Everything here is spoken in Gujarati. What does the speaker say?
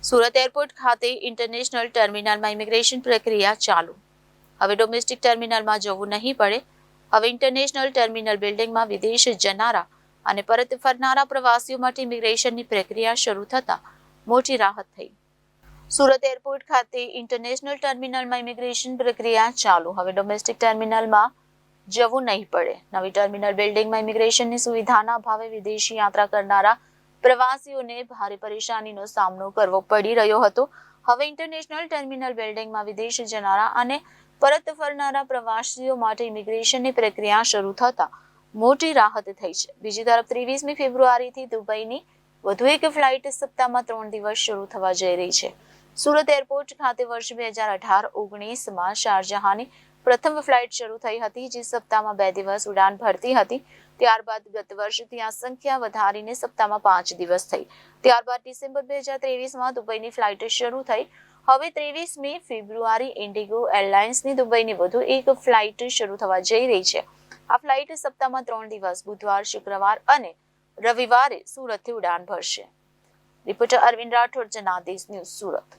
સુરત એરપોર્ટ ખાતે ઇન્ટરનેશનલ ટર્મિનલમાં ઇમિગ્રેશન પ્રક્રિયા ચાલુ. હવે ડોમેસ્ટિક ટર્મિનલમાં જવું નહીં પડે. હવે ઇન્ટરનેશનલ ટર્મિનલ બિલ્ડિંગમાં વિદેશ જનારા અને પરત ફરનારા પ્રવાસીઓ માટે ઇમિગ્રેશનની પ્રક્રિયા શરૂ થતાં મોટી રાહત થઈ. સુરત એરપોર્ટ ખાતે ઇન્ટરનેશનલ ટર્મિનલમાં ઇમિગ્રેશન પ્રક્રિયા ચાલુ. હવે ડોમેસ્ટિક ટર્મિનલમાં જવું નહીં પડે. નવી ટર્મિનલ બિલ્ડિંગમાં ઇમિગ્રેશનની સુવિધાના અભાવે વિદેશી યાત્રા કરનારા પ્રવાસીઓને ભારે પરેશાનીનો સામનો કરવો પડી રહ્યો હતો. હવે ઇન્ટરનેશનલ ટર્મિનલ બિલ્ડિંગમાં વિદેશ જનારા અને પરત ફરનારા પ્રવાસીઓ માટે ઇમિગ્રેશનની પ્રક્રિયા શરૂ થતાં મોટી રાહત થઈ છે. બીજી તરફ 23મી ફેબ્રુઆરીથી દુબઈની વધુ એક ફ્લાઇટ સપ્તાહમાં 3 દિવસ શરૂ થવા જઈ રહી છે. સુરત એરપોર્ટ ખાતે વર્ષ 2018-19માં શારજહાની પ્રથમ ફ્લાઇટ શરૂ થઈ હતી, જે સપ્તાહમાં 2 દિવસ ઉડાન ભરતી હતી. ત્યારબાદ ગત વર્ષથી આ સંખ્યા વધારીને સપ્તાહમાં 5 દિવસ થઈ. ત્યારબાદ ડિસેમ્બર 2023માં દુબઈની ફ્લાઇટ શરૂ થઈ. હવે 23મી ફેબ્રુઆરી ઇન્ડિગો એરલાઇન્સની દુબઈની વધુ એક ફ્લાઇટ શરૂ થવા જઈ રહી છે. આ ફ્લાઇટ સપ્તાહમાં 3 દિવસ બુધવાર, શુક્રવાર અને રવિવારે સુરતથી ઉડાન ભરશે. Reporter Arvind Rathod, Janadesh news, Surat.